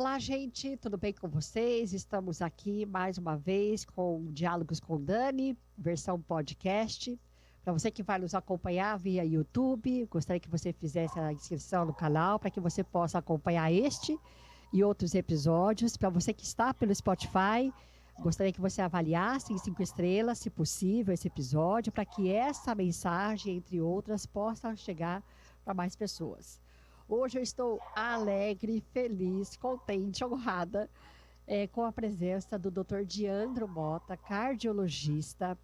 Olá, gente, tudo bem com vocês? Estamos aqui mais uma vez com Diálogos com Dani, versão podcast. Para você que vai nos acompanhar via YouTube, gostaria que você fizesse a inscrição no canal para que você possa acompanhar este e outros episódios. Para você que está pelo Spotify, gostaria que você avaliasse em 5 estrelas, se possível, esse episódio, para que essa mensagem, entre outras, possa chegar para mais pessoas. Hoje eu estou alegre, feliz, contente, honrada com a presença do Dr. Diandro Mota, cardiologista,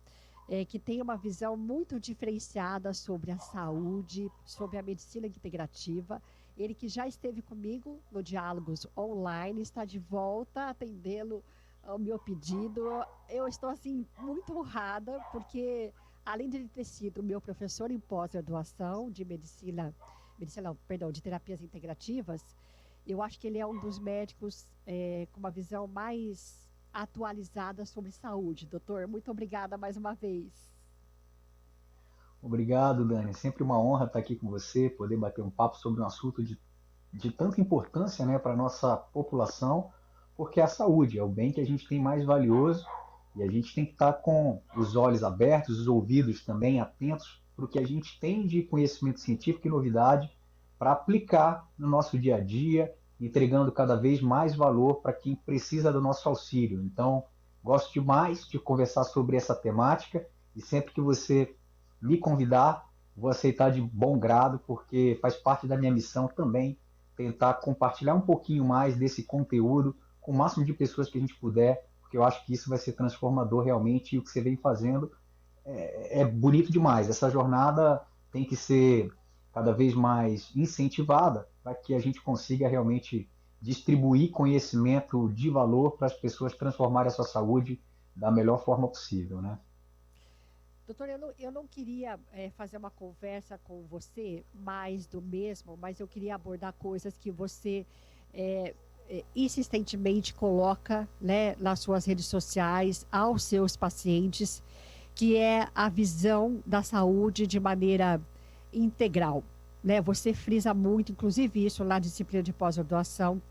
que tem uma visão muito diferenciada sobre a saúde, sobre a medicina integrativa. Ele que já esteve comigo no Diálogos Online, está de volta atendendo ao meu pedido. Eu estou, assim, muito honrada, porque além de ele ter sido meu professor em pós-graduação de de terapias integrativas, eu acho que ele é um dos médicos com uma visão mais atualizada sobre saúde. Doutor, muito obrigada mais uma vez. Obrigado, Dani. É sempre uma honra estar aqui com você, poder bater um papo sobre um assunto de tanta importância, né, para a nossa população, porque a saúde é o bem que a gente tem mais valioso e a gente tem que estar com os olhos abertos, os ouvidos também atentos para o que a gente tem de conhecimento científico e novidade para aplicar no nosso dia a dia, entregando cada vez mais valor para quem precisa do nosso auxílio. Então, gosto demais de conversar sobre essa temática e sempre que você me convidar, vou aceitar de bom grado, porque faz parte da minha missão também tentar compartilhar um pouquinho mais desse conteúdo com o máximo de pessoas que a gente puder, porque eu acho que isso vai ser transformador realmente, e o que você vem fazendo é bonito demais. Essa jornada tem que ser cada vez mais incentivada para que a gente consiga realmente distribuir conhecimento de valor para as pessoas transformarem a sua saúde da melhor forma possível, né? Doutor, eu não queria fazer uma conversa com você mais do mesmo, mas eu queria abordar coisas que você insistentemente coloca, né, nas suas redes sociais aos seus pacientes, que é a visão da saúde de maneira integral. Né? Você frisa muito, inclusive isso na disciplina de pós-graduação,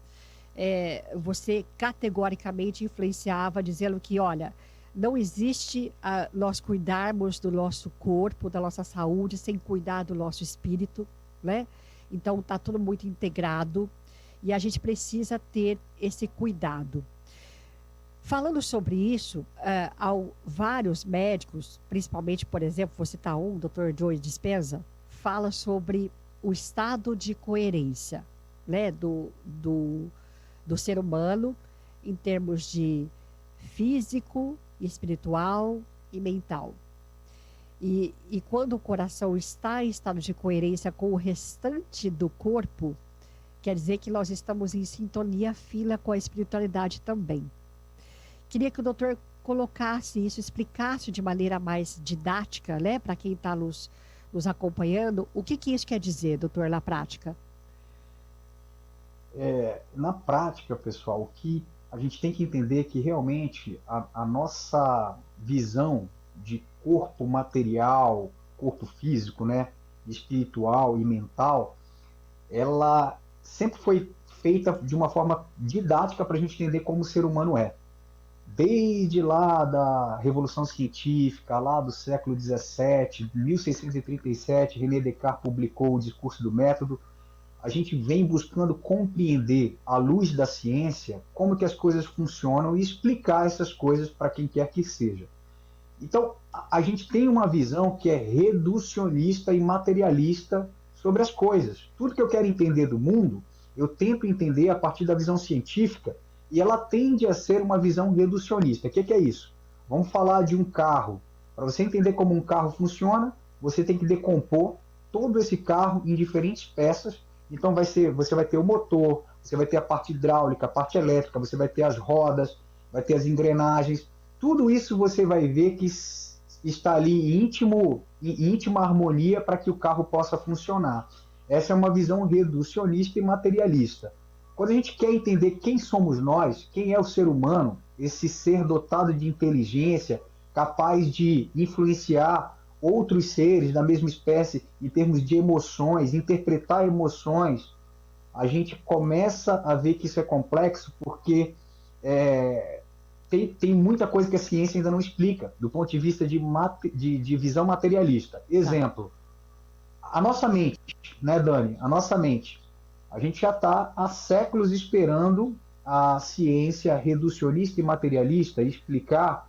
você categoricamente influenciava dizendo que, olha, não existe nós cuidarmos do nosso corpo, da nossa saúde, sem cuidar do nosso espírito, né? Então, está tudo muito integrado e a gente precisa ter esse cuidado. Falando sobre isso, vários médicos, principalmente, por exemplo, vou citar um, Dr. Joe Dispenza, fala sobre o estado de coerência, né, do ser humano em termos de físico, espiritual e mental. E quando o coração está em estado de coerência com o restante do corpo, quer dizer que nós estamos em sintonia fina com a espiritualidade também. Queria que o doutor colocasse isso, explicasse de maneira mais didática, né, para quem está nos acompanhando, o que isso quer dizer, doutor, na prática? Na prática, pessoal, o que a gente tem que entender é que realmente a nossa visão de corpo material, corpo físico, né, espiritual e mental, ela sempre foi feita de uma forma didática para a gente entender como o ser humano é. Desde lá da Revolução Científica, lá do século XVII, 1637, René Descartes publicou o Discurso do Método. A gente vem buscando compreender, à luz da ciência, como que as coisas funcionam e explicar essas coisas para quem quer que seja. Então, a gente tem uma visão que é reducionista e materialista sobre as coisas. Tudo que eu quero entender do mundo, eu tento entender a partir da visão científica, e ela tende a ser uma visão reducionista. O que é isso? Vamos falar de um carro. Para você entender como um carro funciona, você tem que decompor todo esse carro em diferentes peças. Então você vai ter o motor, você vai ter a parte hidráulica, a parte elétrica, você vai ter as rodas, vai ter as engrenagens. Tudo isso você vai ver que está ali em íntima harmonia para que o carro possa funcionar. Essa é uma visão reducionista e materialista. Quando a gente quer entender quem somos nós, quem é o ser humano, esse ser dotado de inteligência, capaz de influenciar outros seres da mesma espécie em termos de emoções, interpretar emoções, a gente começa a ver que isso é complexo porque é, tem muita coisa que a ciência ainda não explica, do ponto de vista de visão materialista. Tá. Exemplo, a nossa mente, né, Dani? A nossa mente. A gente já está há séculos esperando a ciência reducionista e materialista explicar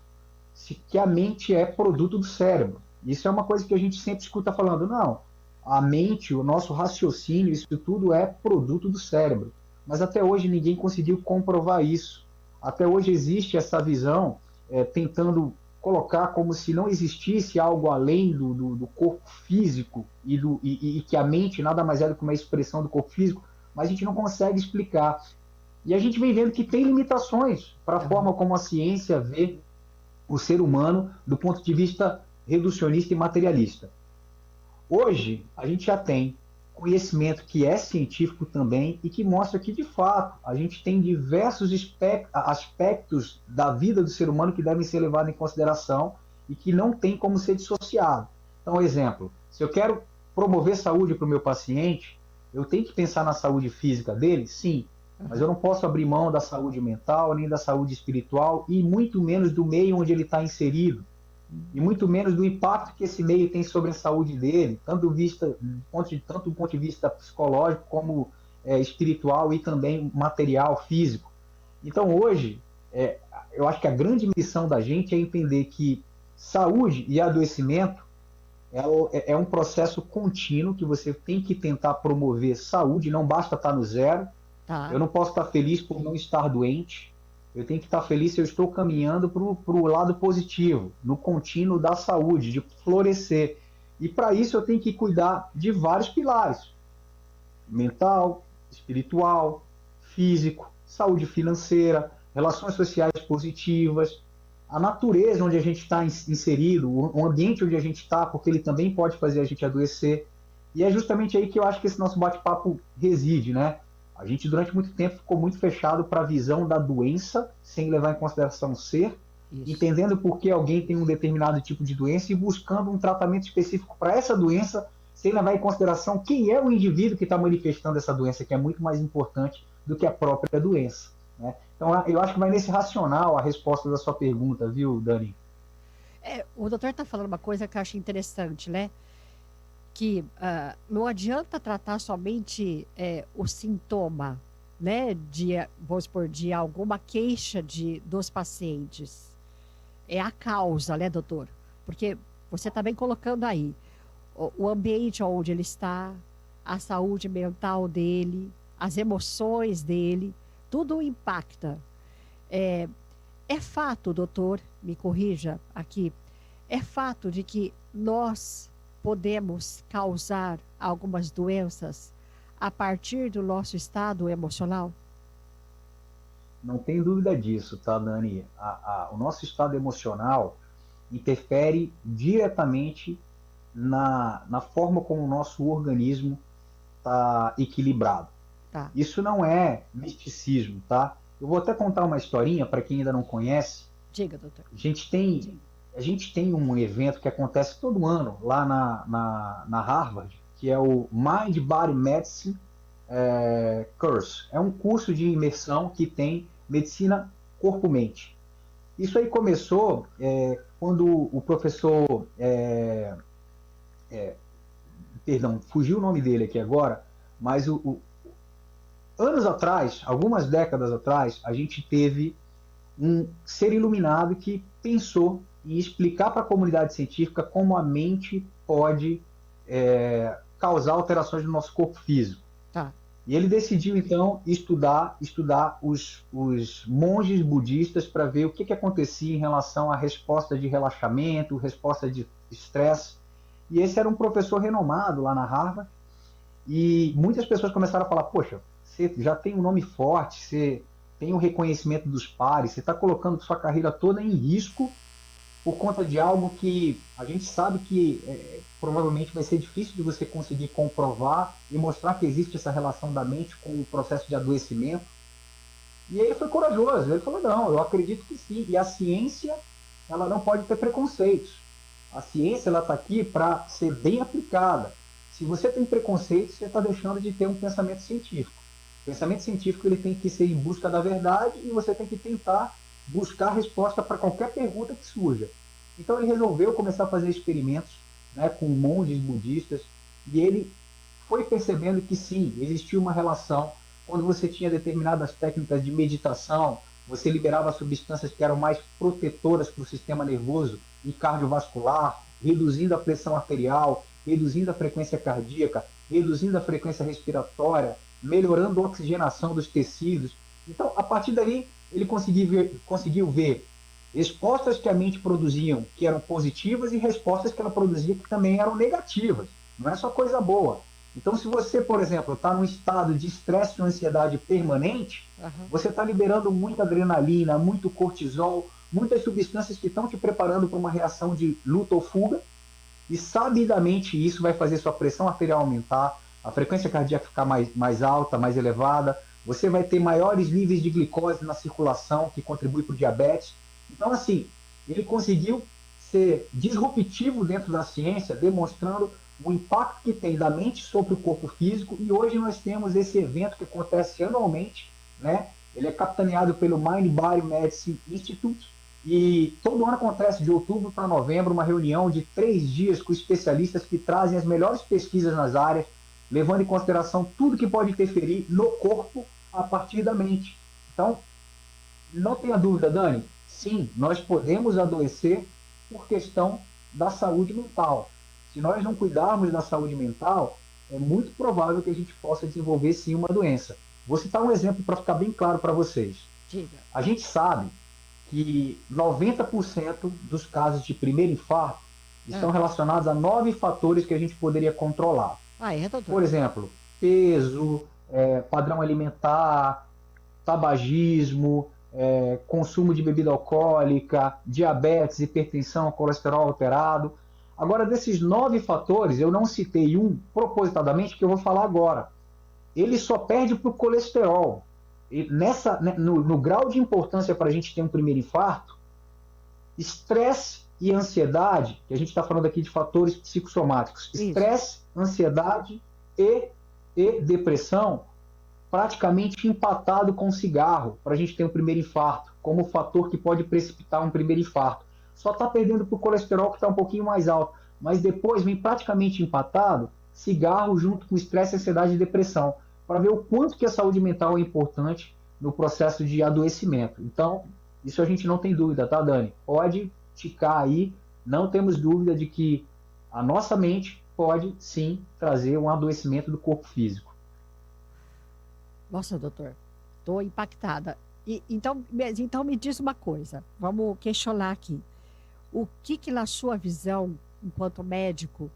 que a mente é produto do cérebro. Isso é uma coisa que a gente sempre escuta falando, não, a mente, o nosso raciocínio, isso tudo é produto do cérebro. Mas até hoje ninguém conseguiu comprovar isso. Até hoje existe essa visão tentando colocar como se não existisse algo além do corpo físico e que a mente nada mais é do que uma expressão do corpo físico, mas a gente não consegue explicar. E a gente vem vendo que tem limitações para a Aham. forma como a ciência vê o ser humano do ponto de vista reducionista e materialista. Hoje, a gente já tem conhecimento que é científico também e que mostra que, de fato, a gente tem diversos aspectos da vida do ser humano que devem ser levados em consideração e que não tem como ser dissociado. Então, exemplo, se eu quero promover saúde para o meu paciente, eu tenho que pensar na saúde física dele? Sim, mas eu Aham. não posso abrir mão da saúde mental, nem da saúde espiritual e muito menos do meio onde ele está inserido e muito menos do impacto que esse meio tem sobre a saúde dele, tanto do ponto de vista psicológico como espiritual e também material, físico. Então hoje, eu acho que a grande missão da gente é entender que saúde e adoecimento é um processo contínuo que você tem que tentar promover saúde, não basta estar no zero, eu Tá. não posso estar feliz por não estar doente. Eu tenho que estar feliz se eu estou caminhando para o lado positivo, no contínuo da saúde, de florescer. E para isso eu tenho que cuidar de vários pilares: mental, espiritual, físico, saúde financeira, relações sociais positivas, a natureza onde a gente está inserido, o ambiente onde a gente está, porque ele também pode fazer a gente adoecer. E é justamente aí que eu acho que esse nosso bate-papo reside, né? A gente durante muito tempo ficou muito fechado para a visão da doença, sem levar em consideração o ser, Isso. entendendo por que alguém tem um determinado tipo de doença e buscando um tratamento específico para essa doença, sem levar em consideração quem é o indivíduo que está manifestando essa doença, que é muito mais importante do que a própria doença. Né? Então, eu acho que vai nesse racional a resposta da sua pergunta, viu, Dani? O doutor está falando uma coisa que eu acho interessante, né? Que não adianta tratar somente o sintoma, né? Vamos supor, de alguma queixa dos pacientes. É a causa, né, doutor? Porque você está bem colocando aí o ambiente onde ele está, a saúde mental dele, as emoções dele, tudo impacta. É, é fato, doutor, me corrija aqui, é fato de que nós podemos causar algumas doenças a partir do nosso estado emocional? Não tem dúvida disso, tá, Dani? O nosso estado emocional interfere diretamente na forma como o nosso organismo está equilibrado. Tá, Isso não é misticismo, tá? Eu vou até contar uma historinha para quem ainda não conhece. diga, doutor. A gente tem, a gente tem um evento que acontece todo ano lá na Harvard, que é o Mind Body Medicine Course. É um curso de imersão que tem medicina corpo-mente. Isso aí começou quando o professor, perdão, fugiu o nome dele aqui agora, mas anos atrás, algumas décadas atrás, a gente teve um ser iluminado que pensou em explicar para a comunidade científica como a mente pode causar alterações no nosso corpo físico. Tá, E ele decidiu então estudar os monges budistas para ver o que acontecia em relação à resposta de relaxamento, resposta de estresse. E esse era um professor renomado lá na Harvard. E muitas pessoas começaram a falar: poxa, você já tem um nome forte, você tem o reconhecimento dos pares, você está colocando sua carreira toda em risco por conta de algo que a gente sabe que provavelmente vai ser difícil de você conseguir comprovar e mostrar que existe essa relação da mente com o processo de adoecimento. E ele foi corajoso, ele falou: não, eu acredito que sim. E a ciência, ela não pode ter preconceitos. A ciência, ela está aqui para ser bem aplicada. Se você tem preconceito, você está deixando de ter um pensamento científico. O pensamento científico ele tem que ser em busca da verdade e você tem que tentar buscar resposta para qualquer pergunta que surja. Então ele resolveu começar a fazer experimentos, né, com monges budistas e ele foi percebendo que sim, existia uma relação. Quando você tinha determinadas técnicas de meditação, você liberava substâncias que eram mais protetoras para o sistema nervoso e cardiovascular, reduzindo a pressão arterial, reduzindo a frequência cardíaca, reduzindo a frequência respiratória, melhorando a oxigenação dos tecidos. Então, a partir daí, ele conseguiu ver respostas que a mente produziam que eram positivas e respostas que ela produzia que também eram negativas. Não é só coisa boa. Então, se você, por exemplo, está num estado de estresse ou ansiedade permanente, você está liberando muita adrenalina, muito cortisol, muitas substâncias que estão te preparando para uma reação de luta ou fuga, e sabidamente isso vai fazer sua pressão arterial aumentar, a frequência cardíaca ficar mais alta, mais elevada, você vai ter maiores níveis de glicose na circulação, que contribui para o diabetes. Então, assim, ele conseguiu ser disruptivo dentro da ciência, demonstrando o impacto que tem da mente sobre o corpo físico, e hoje nós temos esse evento que acontece anualmente, né? Ele é capitaneado pelo Mind Body Medicine Institute, e todo ano acontece de outubro para novembro uma reunião de 3 dias com especialistas que trazem as melhores pesquisas nas áreas, levando em consideração tudo que pode interferir no corpo a partir da mente. Então, não tenha dúvida, Dani, sim, nós podemos adoecer por questão da saúde mental. Se nós não cuidarmos da saúde mental, é muito provável que a gente possa desenvolver sim uma doença. Vou citar um exemplo para ficar bem claro para vocês. Diga. A gente sabe que 90% dos casos de primeiro infarto estão relacionados a 9 fatores que a gente poderia controlar. Doutor? Por exemplo, peso, padrão alimentar, tabagismo, consumo de bebida alcoólica, diabetes, hipertensão, colesterol alterado. Agora, desses 9 fatores, eu não citei um propositadamente, que eu vou falar agora. Ele só perde para o colesterol. E no grau de importância para a gente ter um primeiro infarto, estresse e ansiedade, que a gente está falando aqui de fatores psicossomáticos, estresse, ansiedade e depressão, praticamente empatado com cigarro, para a gente ter um primeiro infarto, como fator que pode precipitar um primeiro infarto. Só está perdendo para o colesterol, que está um pouquinho mais alto, mas depois vem praticamente empatado cigarro junto com estresse, ansiedade e depressão, para ver o quanto que a saúde mental é importante no processo de adoecimento. Então, isso a gente não tem dúvida, tá, Dani? Pode ticar aí, não temos dúvida de que a nossa mente pode, sim, trazer um adoecimento do corpo físico. Nossa, doutor, estou impactada. Então me diz uma coisa, vamos questionar aqui. O que na sua visão, enquanto médico,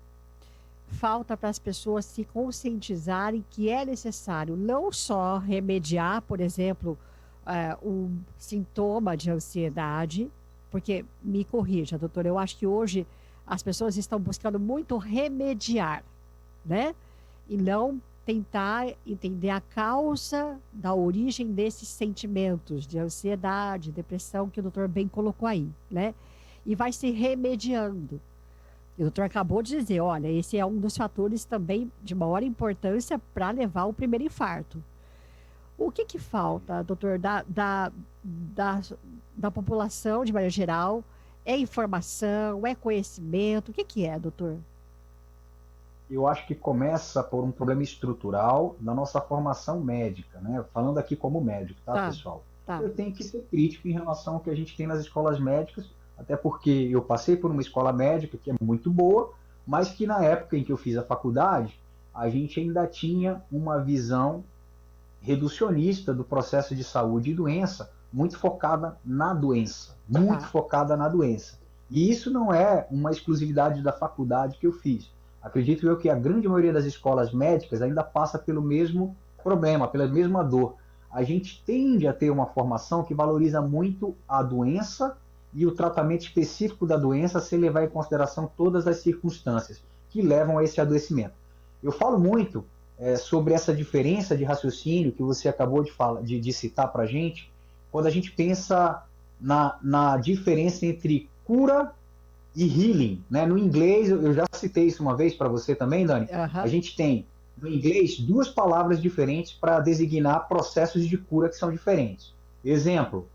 falta para as pessoas se conscientizarem que é necessário não só remediar, por exemplo, um sintoma de ansiedade, porque, me corrija, doutor, eu acho que hoje as pessoas estão buscando muito remediar, né? E não tentar entender a causa da origem desses sentimentos de ansiedade, depressão, que o doutor bem colocou aí, né? E vai se remediando. E o doutor acabou de dizer, olha, esse é um dos fatores também de maior importância para levar ao primeiro infarto. O que falta, doutor, da população de maneira geral? É informação, é conhecimento? O que é, doutor? Eu acho que começa por um problema estrutural na nossa formação médica, né? Falando aqui como médico, tá, pessoal? Tá. Eu tenho que ser crítico em relação ao que a gente tem nas escolas médicas, até porque eu passei por uma escola médica que é muito boa, mas que na época em que eu fiz a faculdade, a gente ainda tinha uma visão reducionista do processo de saúde e doença, muito focada na doença, focada na doença. E isso não é uma exclusividade da faculdade que eu fiz. Acredito eu que a grande maioria das escolas médicas ainda passa pelo mesmo problema, pela mesma dor. A gente tende a ter uma formação que valoriza muito a doença e o tratamento específico da doença, sem levar em consideração todas as circunstâncias que levam a esse adoecimento. Eu falo muito sobre essa diferença de raciocínio que você acabou de citar para a gente, quando a gente pensa na diferença entre cura e healing, né? No inglês, eu já citei isso uma vez para você também, Dani. A gente tem no inglês, duas palavras diferentes para designar processos de cura que são diferentes. Exemplo,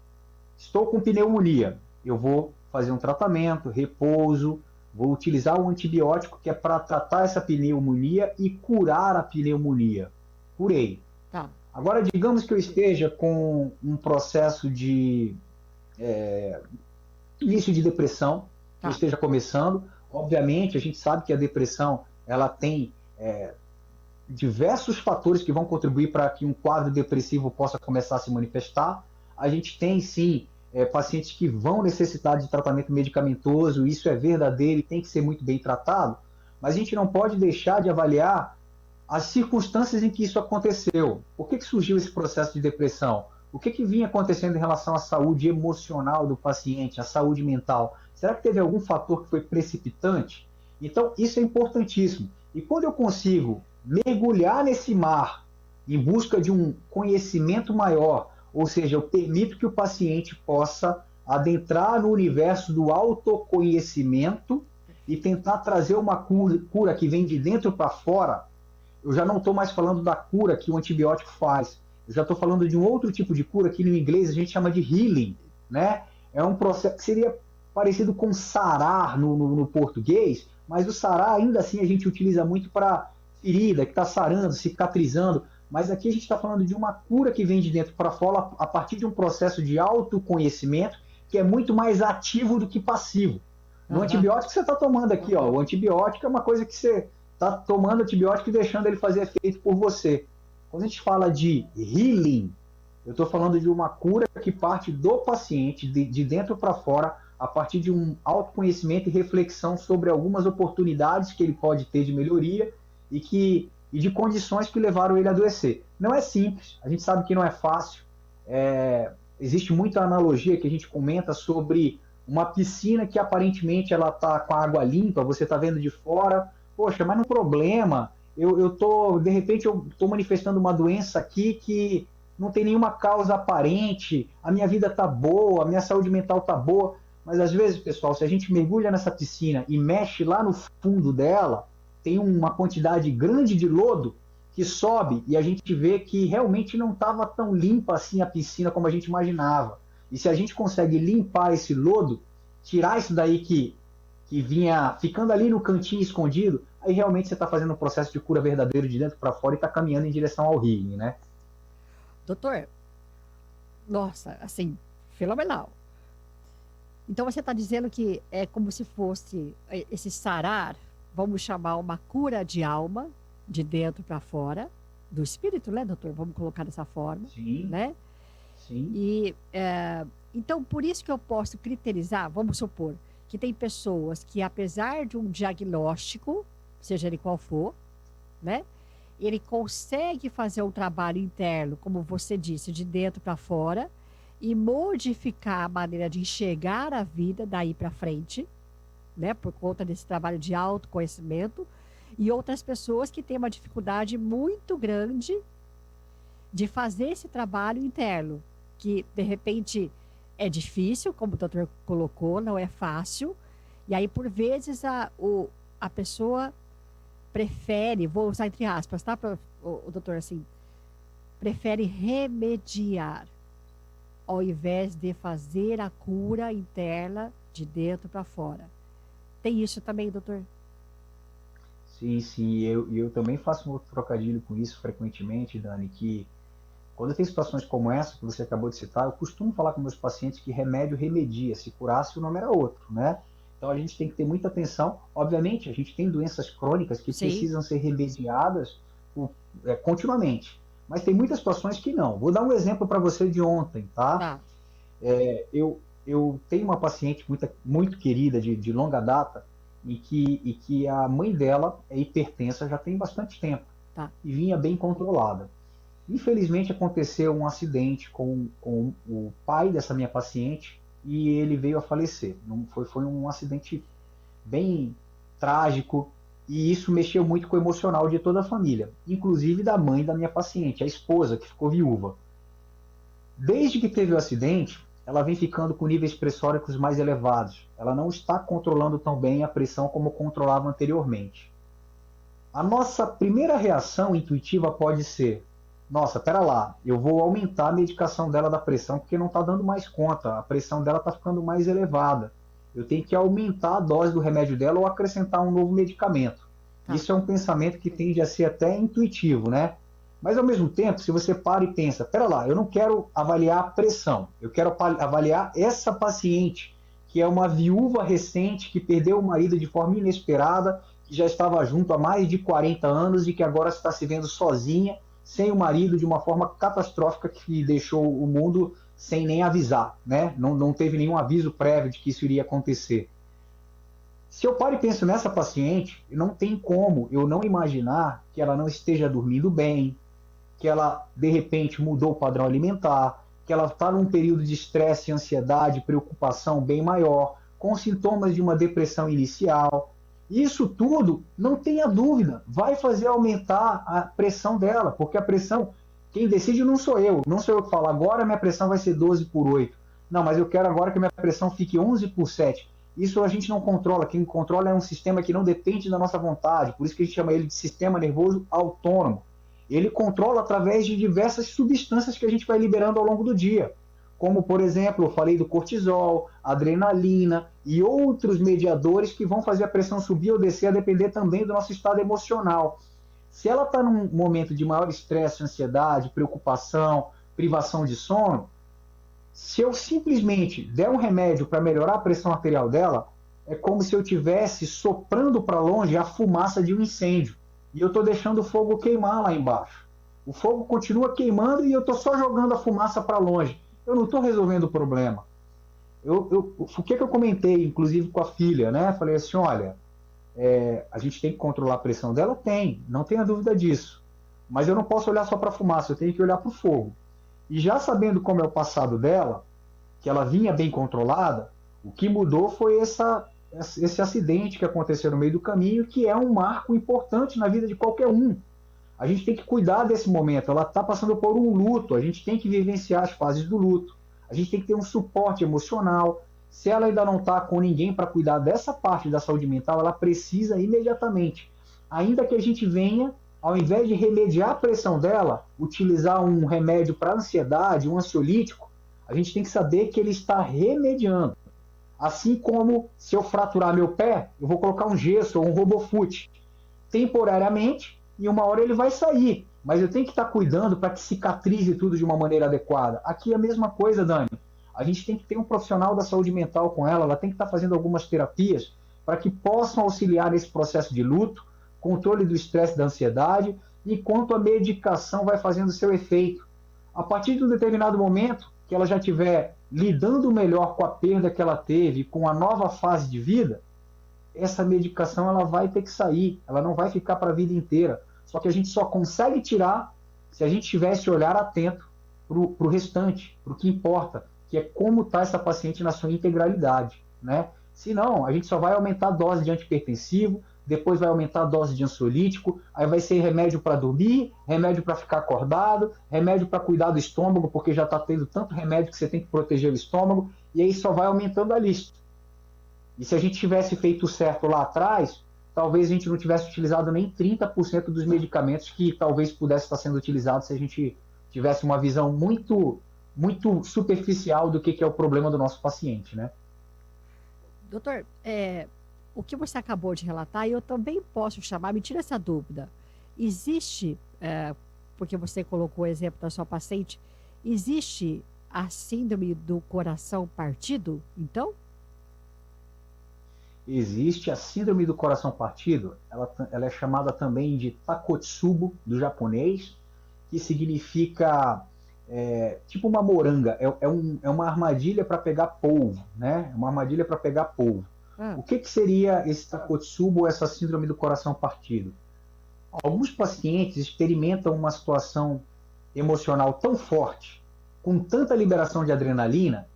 estou com pneumonia, eu vou fazer um tratamento, repouso, vou utilizar um antibiótico que é para tratar essa pneumonia e curar a pneumonia. Curei. Tá, Agora, digamos que eu esteja com um processo de início de depressão, que eu tá. esteja começando. Obviamente, a gente sabe que a depressão ela tem diversos fatores que vão contribuir para que um quadro depressivo possa começar a se manifestar. A gente tem, sim, pacientes que vão necessitar de tratamento medicamentoso, isso é verdadeiro e tem que ser muito bem tratado, mas a gente não pode deixar de avaliar as circunstâncias em que isso aconteceu. Por que surgiu esse processo de depressão? O que vinha acontecendo em relação à saúde emocional do paciente, à saúde mental? Será que teve algum fator que foi precipitante? Então, isso é importantíssimo. E quando eu consigo mergulhar nesse mar em busca de um conhecimento maior, ou seja, eu permito que o paciente possa adentrar no universo do autoconhecimento e tentar trazer uma cura que vem de dentro para fora, eu já não estou mais falando da cura que o antibiótico faz. Eu já estou falando de um outro tipo de cura que no inglês a gente chama de healing, né? É um processo que seria parecido com sarar no português, mas o sarar ainda assim a gente utiliza muito para ferida que está sarando, cicatrizando. Mas aqui a gente está falando de uma cura que vem de dentro para fora a partir de um processo de autoconhecimento que é muito mais ativo do que passivo. No antibiótico que você está tomando aqui, ó, o antibiótico é uma coisa que você está tomando antibiótico e deixando ele fazer efeito por você. Quando a gente fala de healing, eu estou falando de uma cura que parte do paciente, de dentro para fora, a partir de um autoconhecimento e reflexão sobre algumas oportunidades que ele pode ter de melhoria e de condições que levaram ele a adoecer. Não é simples, a gente sabe que não é fácil. Existe muita analogia que a gente comenta sobre uma piscina que aparentemente ela está com a água limpa, você está vendo de fora, poxa, mas não é um problema, de repente eu estou manifestando uma doença aqui que não tem nenhuma causa aparente, a minha vida está boa, a minha saúde mental está boa, mas às vezes, pessoal, se a gente mergulha nessa piscina e mexe lá no fundo dela, tem uma quantidade grande de lodo que sobe e a gente vê que realmente não estava tão limpa assim a piscina como a gente imaginava. E se a gente consegue limpar esse lodo, tirar isso daí que vinha ficando ali no cantinho escondido, aí realmente você está fazendo um processo de cura verdadeiro de dentro para fora e está caminhando em direção ao healing, né? Doutor, nossa, assim, fenomenal. Então você está dizendo que é como se fosse esse sarar, vamos chamar uma cura de alma, de dentro para fora, do espírito, né, doutor? Vamos colocar dessa forma, Sim, né? sim. E então por isso que eu posso criterizar, vamos supor, que tem pessoas que apesar de um diagnóstico, seja ele qual for, né? Ele consegue fazer um trabalho interno, como você disse, de dentro para fora, e modificar a maneira de enxergar a vida daí para frente, né? Por conta desse trabalho de autoconhecimento, e outras pessoas que têm uma dificuldade muito grande de fazer esse trabalho interno, que de repente é difícil, como o doutor colocou, não é fácil, e aí por vezes a pessoa prefere, vou usar entre aspas, tá, o doutor, assim, prefere remediar, ao invés de fazer a cura interna de dentro para fora. Tem isso também, doutor? Sim, sim. Eu também faço um outro trocadilho com isso frequentemente, Dani, que quando tem situações como essa que você acabou de citar, eu costumo falar com meus pacientes que remédio remedia, se curasse o nome era outro, né? Então a gente tem que ter muita atenção. Obviamente, a gente tem doenças crônicas que Sim. precisam ser remediadas continuamente, mas tem muitas situações que não. Vou dar um exemplo para você de ontem, tá? Tá. Eu tenho uma paciente muito querida, de longa data, e que a mãe dela é hipertensa já tem bastante tempo Tá. e vinha bem controlada. Infelizmente aconteceu um acidente com o pai dessa minha paciente e ele veio a falecer. Foi um acidente bem trágico e isso mexeu muito com o emocional de toda a família, inclusive da mãe da minha paciente, a esposa, que ficou viúva. Desde que teve o acidente, ela vem ficando com níveis pressóricos mais elevados. Ela não está controlando tão bem a pressão como controlava anteriormente. A nossa primeira reação intuitiva pode ser: nossa, pera lá, eu vou aumentar a medicação dela da pressão porque não está dando mais conta, a pressão dela está ficando mais elevada. Eu tenho que aumentar a dose do remédio dela ou acrescentar um novo medicamento. Tá. Isso é um pensamento que tende a ser até intuitivo, né? Mas ao mesmo tempo, se você para e pensa, pera lá, eu não quero avaliar a pressão, eu quero avaliar essa paciente, que é uma viúva recente, que perdeu o marido de forma inesperada, que já estava junto há mais de 40 anos e que agora está se vendo sozinha, sem o marido, de uma forma catastrófica que deixou o mundo sem nem avisar, né? Não teve nenhum aviso prévio de que isso iria acontecer. Se eu paro e penso nessa paciente, não tem como eu não imaginar que ela não esteja dormindo bem, que ela de repente mudou o padrão alimentar, que ela está num período de estresse, ansiedade, preocupação bem maior, com sintomas de uma depressão inicial. Isso tudo, não tenha dúvida, vai fazer aumentar a pressão dela, porque a pressão, quem decide não sou eu, não sou eu que falo, agora minha pressão vai ser 12/8. Não, mas eu quero agora que minha pressão fique 11/7. Isso a gente não controla, quem controla é um sistema que não depende da nossa vontade, por isso que a gente chama ele de sistema nervoso autônomo. Ele controla através de diversas substâncias que a gente vai liberando ao longo do dia, como, por exemplo, eu falei do cortisol, adrenalina e outros mediadores que vão fazer a pressão subir ou descer a depender também do nosso estado emocional. Se ela está num momento de maior estresse, ansiedade, preocupação, privação de sono, se eu simplesmente der um remédio para melhorar a pressão arterial dela, é como se eu estivesse soprando para longe a fumaça de um incêndio. E eu estou deixando o fogo queimar lá embaixo. O fogo continua queimando e eu estou só jogando a fumaça para longe. Eu não estou resolvendo o problema. O que eu comentei, inclusive com a filha, né? Falei assim, olha, a gente tem que controlar a pressão dela? Tem, não tenha dúvida disso. Mas eu não posso olhar só para a fumaça, eu tenho que olhar para o fogo. E já sabendo como é o passado dela, que ela vinha bem controlada, o que mudou foi esse acidente que aconteceu no meio do caminho, que é um marco importante na vida de qualquer um. A gente tem que cuidar desse momento. Ela está passando por um luto, a gente tem que vivenciar as fases do luto. A gente tem que ter um suporte emocional. Se ela ainda não está com ninguém para cuidar dessa parte da saúde mental, ela precisa imediatamente. Ainda que a gente venha, ao invés de remediar a pressão dela, utilizar um remédio para ansiedade, um ansiolítico, a gente tem que saber que ele está remediando. Assim como se eu fraturar meu pé, eu vou colocar um gesso ou um RoboFoot temporariamente e uma hora ele vai sair. Mas eu tenho que estar cuidando para que cicatrize tudo de uma maneira adequada. Aqui é a mesma coisa, Dani. A gente tem que ter um profissional da saúde mental com ela, ela tem que estar fazendo algumas terapias para que possam auxiliar nesse processo de luto, controle do estresse, da ansiedade, enquanto a medicação vai fazendo seu efeito. A partir de um determinado momento, que ela já estiver lidando melhor com a perda que ela teve, com a nova fase de vida, essa medicação ela vai ter que sair, ela não vai ficar para a vida inteira. Só que a gente só consegue tirar se a gente tivesse olhar atento para o restante, para o que importa, que é como está essa paciente na sua integralidade, né? Senão, a gente só vai aumentar a dose de antihipertensivo, depois vai aumentar a dose de ansiolítico, aí vai ser remédio para dormir, remédio para ficar acordado, remédio para cuidar do estômago, porque já está tendo tanto remédio que você tem que proteger o estômago, e aí só vai aumentando a lista. E se a gente tivesse feito certo lá atrás, talvez a gente não tivesse utilizado nem 30% dos medicamentos que talvez pudesse estar sendo utilizado se a gente tivesse uma visão muito, muito superficial do que é o problema do nosso paciente, né? Doutor, o que você acabou de relatar, eu também posso chamar, me tira essa dúvida. Existe, porque você colocou o exemplo da sua paciente, existe a síndrome do coração partido, então? Existe a síndrome do coração partido, ela é chamada também de Takotsubo, do japonês, que significa tipo uma moranga, é uma armadilha para pegar polvo, né? É uma armadilha para pegar polvo. O que seria esse Takotsubo ou essa síndrome do coração partido? Alguns pacientes experimentam uma situação emocional tão forte, com tanta liberação de adrenalina,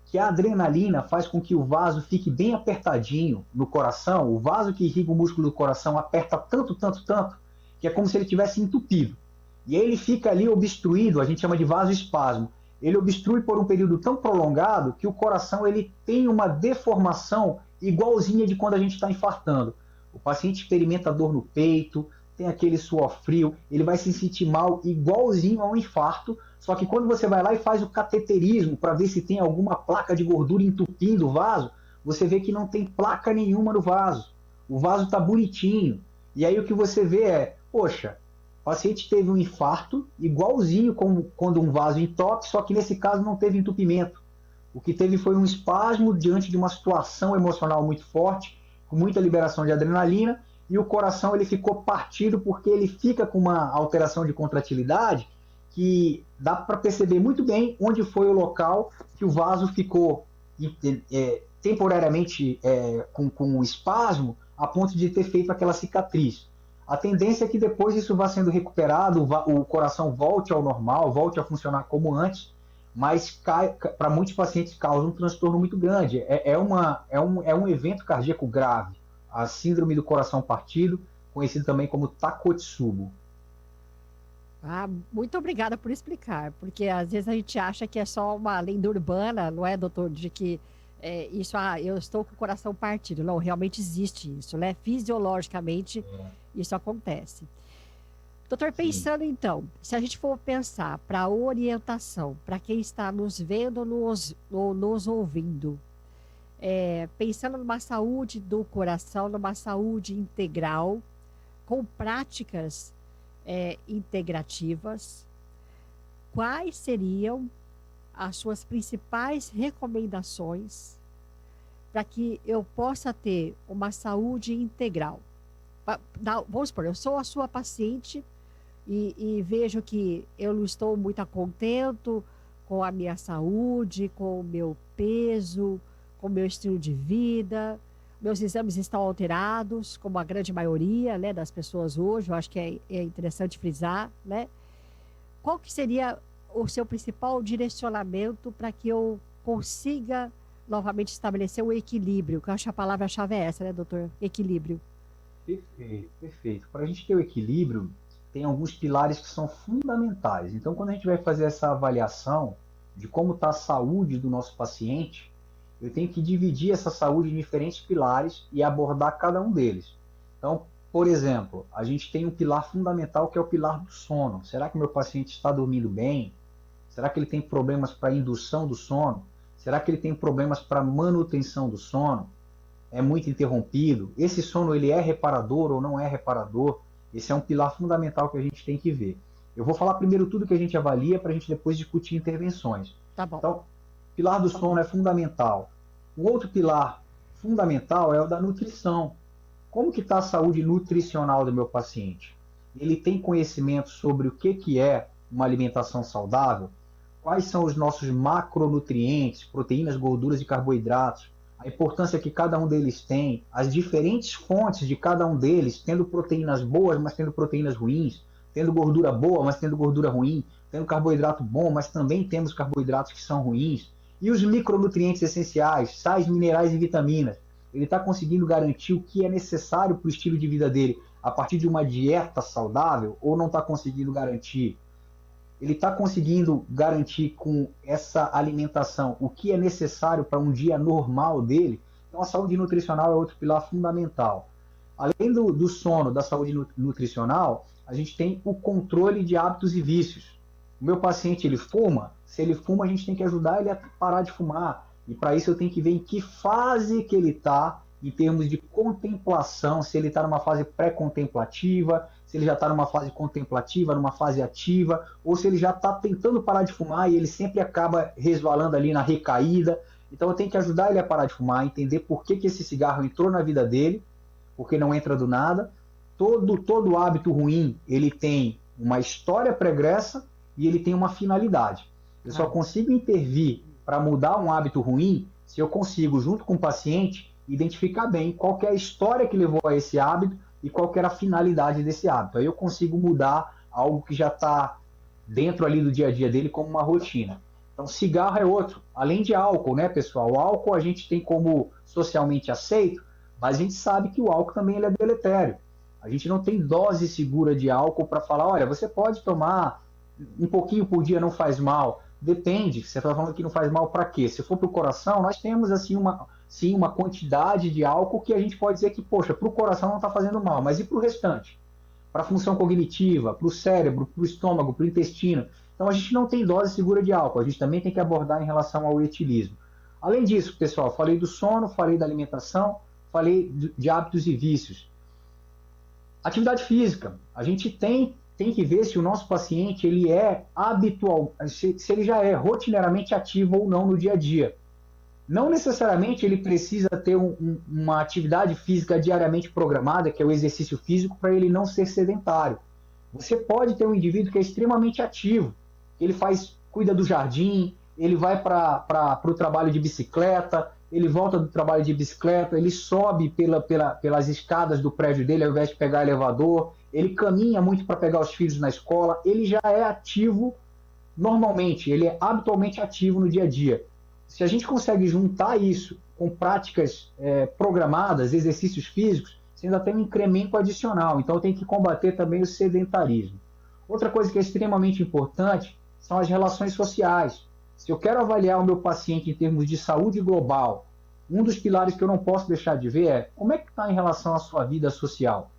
que a adrenalina faz com que o vaso fique bem apertadinho no coração, o vaso que irriga o músculo do coração aperta tanto, tanto, tanto, que é como se ele tivesse entupido. E aí ele fica ali obstruído, a gente chama de vasoespasmo. Ele obstrui por um período tão prolongado que o coração ele tem uma deformação igualzinha de quando a gente está infartando. O paciente experimenta dor no peito, tem aquele suor frio, ele vai se sentir mal igualzinho a um infarto, só que quando você vai lá e faz o cateterismo para ver se tem alguma placa de gordura entupindo o vaso, você vê que não tem placa nenhuma no vaso. O vaso está bonitinho. E aí o que você vê é, poxa, o paciente teve um infarto igualzinho como quando um vaso entope, só que nesse caso não teve entupimento. O que teve foi um espasmo diante de uma situação emocional muito forte, com muita liberação de adrenalina, e o coração ele ficou partido porque ele fica com uma alteração de contratilidade que dá para perceber muito bem onde foi o local que o vaso ficou temporariamente com um espasmo a ponto de ter feito aquela cicatriz. A tendência é que depois isso vá sendo recuperado, o coração volte ao normal, volte a funcionar como antes, mas para muitos pacientes causa um transtorno muito grande. É um evento cardíaco grave, a síndrome do coração partido, conhecido também como Takotsubo. Ah, muito obrigada por explicar, porque às vezes a gente acha que é só uma lenda urbana, não é, doutor, de que eu estou com o coração partido. Não, realmente existe isso, né? Fisiologicamente, isso acontece. Doutor, pensando então, se a gente for pensar para orientação, para quem está nos vendo ou nos ouvindo, pensando numa saúde do coração, numa saúde integral, com práticas integrativas, quais seriam as suas principais recomendações para que eu possa ter uma saúde integral? Vamos supor, eu sou a sua paciente e vejo que eu não estou muito contento com a minha saúde, com o meu peso, com o meu estilo de vida, meus exames estão alterados, como a grande maioria, né, das pessoas hoje. Eu acho que é interessante frisar, né? Qual que seria o seu principal direcionamento para que eu consiga novamente estabelecer o equilíbrio? Que eu acho que a palavra-chave é essa, né, doutor? Equilíbrio. Perfeito, perfeito. Para a gente ter o equilíbrio, tem alguns pilares que são fundamentais. Então, quando a gente vai fazer essa avaliação de como está a saúde do nosso paciente, eu tenho que dividir essa saúde em diferentes pilares e abordar cada um deles. Então, por exemplo, a gente tem um pilar fundamental que é o pilar do sono. Será que meu paciente está dormindo bem? Será que ele tem problemas para indução do sono? Será que ele tem problemas para manutenção do sono? É muito interrompido? Esse sono ele é reparador ou não é reparador? Esse é um pilar fundamental que a gente tem que ver. Eu vou falar primeiro tudo que a gente avalia para a gente depois discutir intervenções. Tá bom. Então, pilar do sono é fundamental. Um outro pilar fundamental é o da nutrição. Como que está a saúde nutricional do meu paciente? Ele tem conhecimento sobre o que é uma alimentação saudável? Quais são os nossos macronutrientes, proteínas, gorduras e carboidratos? A importância que cada um deles tem, as diferentes fontes de cada um deles, tendo proteínas boas, mas tendo proteínas ruins, tendo gordura boa, mas tendo gordura ruim, tendo carboidrato bom, mas também temos carboidratos que são ruins. E os micronutrientes essenciais, sais, minerais e vitaminas. Ele está conseguindo garantir o que é necessário para o estilo de vida dele a partir de uma dieta saudável ou não está conseguindo garantir? Ele está conseguindo garantir com essa alimentação o que é necessário para um dia normal dele? Então, a saúde nutricional é outro pilar fundamental. Além do sono, da saúde nutricional, a gente tem o controle de hábitos e vícios. O meu paciente, ele fuma? Se ele fuma, a gente tem que ajudar ele a parar de fumar. E para isso eu tenho que ver em que fase que ele está, em termos de contemplação, se ele está numa fase pré-contemplativa, se ele já está numa fase contemplativa, numa fase ativa, ou se ele já está tentando parar de fumar e ele sempre acaba resvalando ali na recaída. Então eu tenho que ajudar ele a parar de fumar, entender por que esse cigarro entrou na vida dele, porque não entra do nada. Todo hábito ruim, ele tem uma história pregressa e ele tem uma finalidade. Eu só consigo intervir para mudar um hábito ruim se eu consigo, junto com o paciente, identificar bem qual que é a história que levou a esse hábito e qual que era a finalidade desse hábito. Aí eu consigo mudar algo que já está dentro ali do dia a dia dele como uma rotina. Então, cigarro é outro. Além de álcool, né, pessoal? O álcool a gente tem como socialmente aceito, mas a gente sabe que o álcool também ele é deletério. A gente não tem dose segura de álcool para falar, olha, você pode tomar um pouquinho por dia, não faz mal. Depende, você está falando que não faz mal para quê? Se for para o coração, nós temos assim uma quantidade de álcool que a gente pode dizer que, poxa, para o coração não está fazendo mal, mas e para o restante? para a função cognitiva, para o cérebro, para o estômago, para o intestino. Então a gente não tem dose segura de álcool, a gente também tem que abordar em relação ao etilismo. Além disso, pessoal, falei do sono, falei da alimentação, falei de hábitos e vícios. Atividade física, a gente tem que ver se o nosso paciente ele é habitual, se ele já é rotineiramente ativo ou não no dia a dia. Não necessariamente ele precisa ter uma atividade física diariamente programada, que é o exercício físico, para ele não ser sedentário. Você pode ter um indivíduo que é extremamente ativo, ele cuida do jardim, ele vai para o trabalho de bicicleta, ele volta do trabalho de bicicleta, ele sobe pelas escadas do prédio dele ao invés de pegar elevador, ele caminha muito para pegar os filhos na escola, ele já é ativo normalmente, ele é habitualmente ativo no dia a dia. Se a gente consegue juntar isso com práticas programadas, exercícios físicos, você ainda tem um incremento adicional. Então tem que combater também o sedentarismo. Outra coisa que é extremamente importante são as relações sociais. Se eu quero avaliar o meu paciente em termos de saúde global, um dos pilares que eu não posso deixar de ver é como é que está em relação à sua vida social.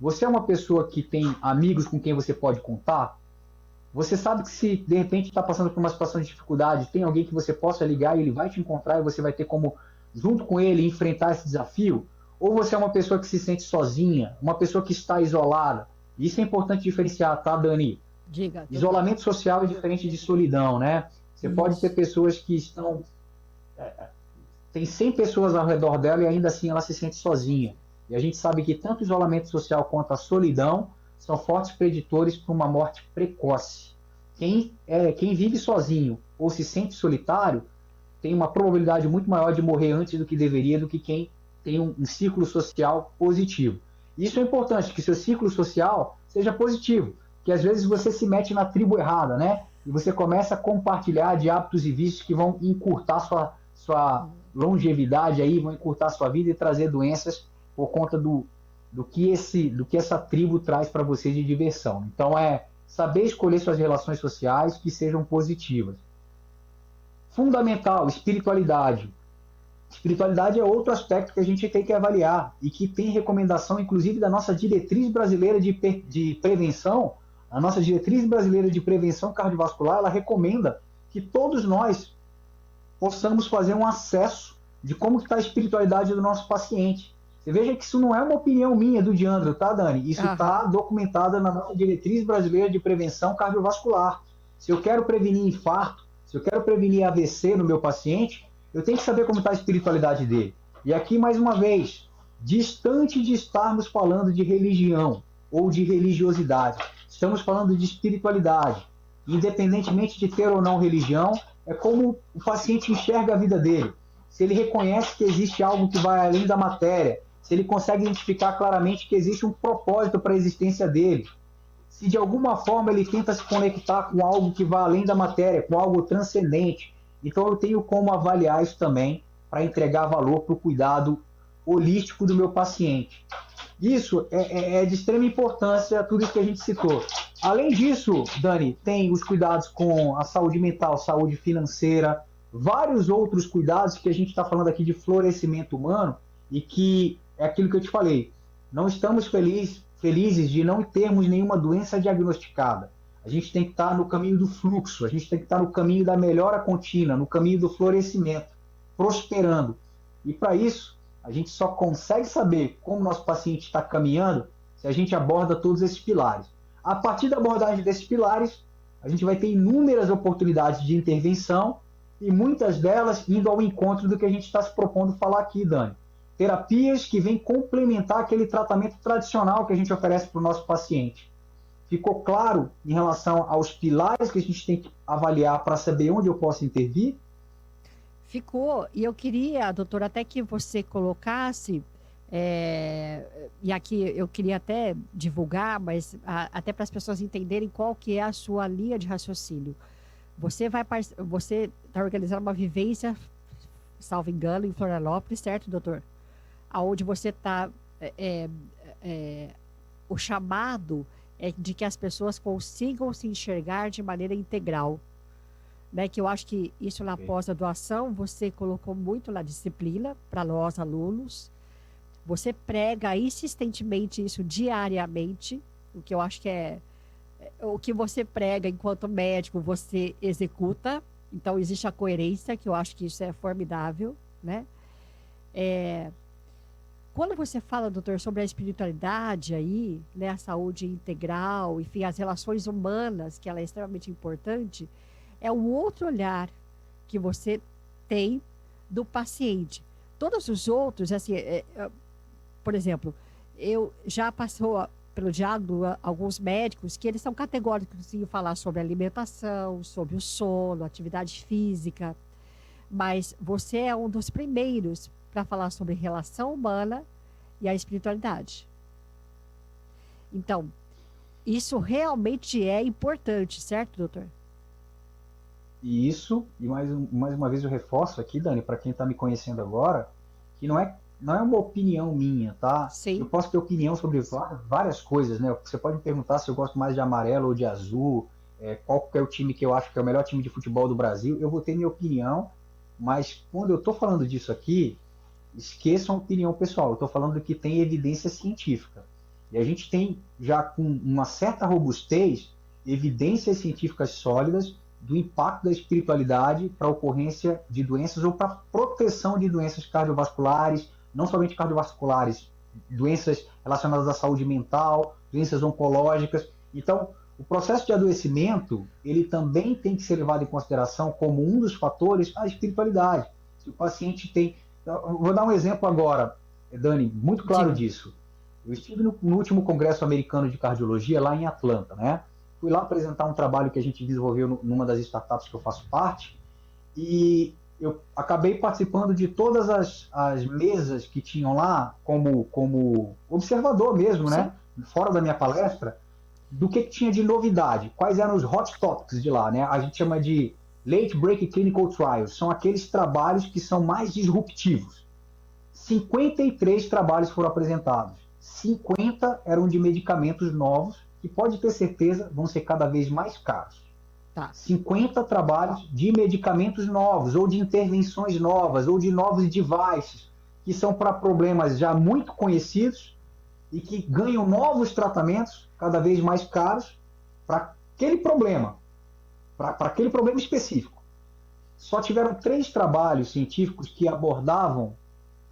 Você é uma pessoa que tem amigos com quem você pode contar? Você sabe que se de repente está passando por uma situação de dificuldade, tem alguém que você possa ligar e ele vai te encontrar e você vai ter como, junto com ele, enfrentar esse desafio? Ou você é uma pessoa que se sente sozinha, uma pessoa que está isolada? Isso é importante diferenciar, tá, Dani? Diga. Isolamento social é diferente de solidão, né? Você pode ter pessoas que estão... tem 100 pessoas ao redor dela e ainda assim ela se sente sozinha. E a gente sabe que tanto o isolamento social quanto a solidão são fortes preditores para uma morte precoce. Quem vive sozinho ou se sente solitário tem uma probabilidade muito maior de morrer antes do que deveria do que quem tem um ciclo social positivo. Isso é importante, que seu ciclo social seja positivo, que às vezes você se mete na tribo errada, né? E você começa a compartilhar de hábitos e vícios que vão encurtar sua longevidade, aí, vão encurtar sua vida e trazer doenças por conta do que essa tribo traz para você de diversão. Então é saber escolher suas relações sociais que sejam positivas. Fundamental, espiritualidade. Espiritualidade é outro aspecto que a gente tem que avaliar e que tem recomendação, inclusive, da nossa diretriz brasileira de prevenção. A nossa diretriz brasileira de prevenção cardiovascular, ela recomenda que todos nós possamos fazer um acesso de como está a espiritualidade do nosso paciente. Você veja que isso não é uma opinião minha, do Diandro, tá, Dani? Isso está documentado na nossa diretriz brasileira de prevenção cardiovascular. Se eu quero prevenir infarto, se eu quero prevenir AVC no meu paciente, eu tenho que saber como está a espiritualidade dele. E aqui, mais uma vez, distante de estarmos falando de religião ou de religiosidade, estamos falando de espiritualidade. Independentemente de ter ou não religião, é como o paciente enxerga a vida dele. Se ele reconhece que existe algo que vai além da matéria, se ele consegue identificar claramente que existe um propósito para a existência dele, se de alguma forma ele tenta se conectar com algo que vai além da matéria, com algo transcendente, então eu tenho como avaliar isso também para entregar valor para o cuidado holístico do meu paciente. Isso é de extrema importância, tudo isso que a gente citou. Além disso, Dani, tem os cuidados com a saúde mental, saúde financeira, vários outros cuidados que a gente está falando aqui de florescimento humano e que é aquilo que eu te falei. Não estamos felizes de não termos nenhuma doença diagnosticada. A gente tem que estar no caminho do fluxo, a gente tem que estar no caminho da melhora contínua, no caminho do florescimento, prosperando. E para isso, a gente só consegue saber como o nosso paciente está caminhando se a gente aborda todos esses pilares. A partir da abordagem desses pilares, a gente vai ter inúmeras oportunidades de intervenção e muitas delas indo ao encontro do que a gente está se propondo falar aqui, Dani. Terapias que vêm complementar aquele tratamento tradicional que a gente oferece para o nosso paciente. Ficou claro em relação aos pilares que a gente tem que avaliar para saber onde eu posso intervir? Ficou. E eu queria, doutor, até que você colocasse, e aqui eu queria até divulgar, mas até para as pessoas entenderem qual que é a sua linha de raciocínio. Você está organizando uma vivência, salvo engano, em Florianópolis, certo, doutor? Aonde você está... o chamado é de que as pessoas consigam se enxergar de maneira integral. Né? Que eu acho que isso na pós-graduação, você colocou muito na disciplina para nós, alunos. Você prega insistentemente isso diariamente. O que eu acho que o que você prega enquanto médico, você executa. Então, existe a coerência, que eu acho que isso é formidável, né? Quando você fala, doutor, sobre a espiritualidade aí, né, a saúde integral, enfim, as relações humanas, que ela é extremamente importante, é um outro olhar que você tem do paciente. Todos os outros, assim, por exemplo, eu já passou pelo diálogo alguns médicos que eles são categóricos em falar sobre alimentação, sobre o sono, atividade física, mas você é um dos primeiros para falar sobre relação humana e a espiritualidade. Então, isso realmente é importante, certo, doutor? E isso, e mais uma vez eu reforço aqui, Dani, para quem está me conhecendo agora, que não é uma opinião minha, tá? Eu Sim. posso ter opinião sobre várias coisas, né? Você pode me perguntar se eu gosto mais de amarelo ou de azul, qual que é o time que eu acho que é o melhor time de futebol do Brasil. Eu vou ter minha opinião, mas quando eu estou falando disso aqui, esqueçam a opinião pessoal. Eu estou falando que tem evidência científica. E a gente tem, já com uma certa robustez, evidências científicas sólidas do impacto da espiritualidade para a ocorrência de doenças ou para a proteção de doenças cardiovasculares, não somente cardiovasculares, doenças relacionadas à saúde mental, doenças oncológicas. Então, o processo de adoecimento, ele também tem que ser levado em consideração como um dos fatores a espiritualidade. Se o paciente tem... Eu vou dar um exemplo agora, Dani, muito claro Diga. disso. Eu estive no último Congresso Americano de Cardiologia, lá em Atlanta, né? Fui lá apresentar um trabalho que a gente desenvolveu numa das startups que eu faço parte, e eu acabei participando de todas as mesas que tinham lá, como observador mesmo, Sim. né? Fora da minha palestra, do que tinha de novidade, quais eram os hot topics de lá, né? A gente chama de late break clinical trials, são aqueles trabalhos que são mais disruptivos. 53 trabalhos foram apresentados. 50 eram de medicamentos novos, que pode ter certeza vão ser cada vez mais caros. Tá. 50 trabalhos de medicamentos novos, ou de intervenções novas, ou de novos devices, que são para problemas já muito conhecidos e que ganham novos tratamentos cada vez mais caros para aquele problema específico. Só tiveram 3 trabalhos científicos que abordavam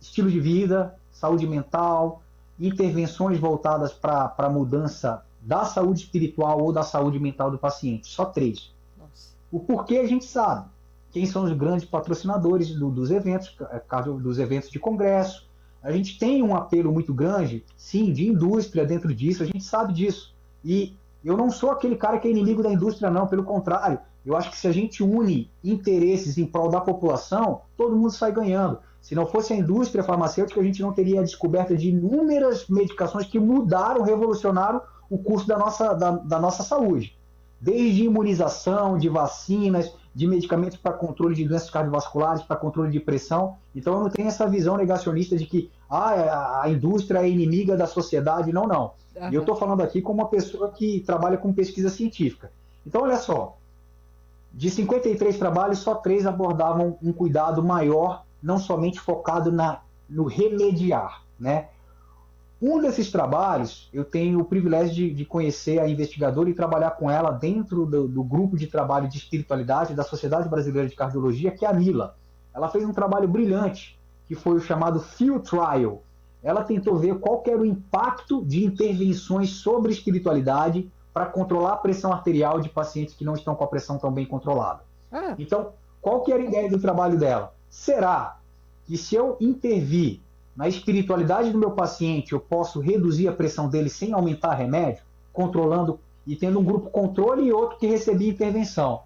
estilo de vida, saúde mental, intervenções voltadas para a mudança da saúde espiritual ou da saúde mental do paciente. Só 3. Nossa. O porquê a gente sabe. Quem são os grandes patrocinadores dos eventos de congresso. A gente tem um apelo muito grande, sim, de indústria dentro disso, a gente sabe disso. E eu não sou aquele cara que é inimigo da indústria, não, pelo contrário. Eu acho que se a gente une interesses em prol da população, todo mundo sai ganhando. Se não fosse a indústria farmacêutica, a gente não teria a descoberta de inúmeras medicações que mudaram, revolucionaram o curso da nossa saúde. Desde imunização, de vacinas, de medicamentos para controle de doenças cardiovasculares, para controle de pressão. Então eu não tenho essa visão negacionista de que a indústria é inimiga da sociedade. Não, não. E eu estou falando aqui como uma pessoa que trabalha com pesquisa científica. Então, olha só, de 53 trabalhos, só 3 abordavam um cuidado maior, não somente focado no remediar, né? Um desses trabalhos, eu tenho o privilégio de conhecer a investigadora e trabalhar com ela dentro do grupo de trabalho de espiritualidade da Sociedade Brasileira de Cardiologia, que é a Mila. Ela fez um trabalho brilhante, que foi o chamado Field Trial. Ela tentou ver qual que era o impacto de intervenções sobre espiritualidade para controlar a pressão arterial de pacientes que não estão com a pressão tão bem controlada. Então, qual que era a ideia do trabalho dela? Será que se eu intervir na espiritualidade do meu paciente, eu posso reduzir a pressão dele sem aumentar remédio, controlando e tendo um grupo controle e outro que recebia intervenção?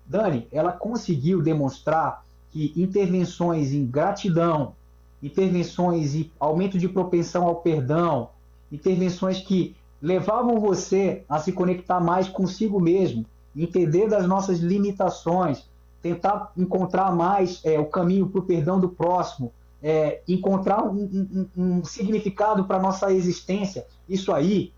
Dani, ela conseguiu demonstrar que intervenções em gratidão, intervenções em aumento de propensão ao perdão, intervenções que levavam você a se conectar mais consigo mesmo, entender das nossas limitações, tentar encontrar mais o caminho para o perdão do próximo, encontrar um significado para a nossa existência. Isso aí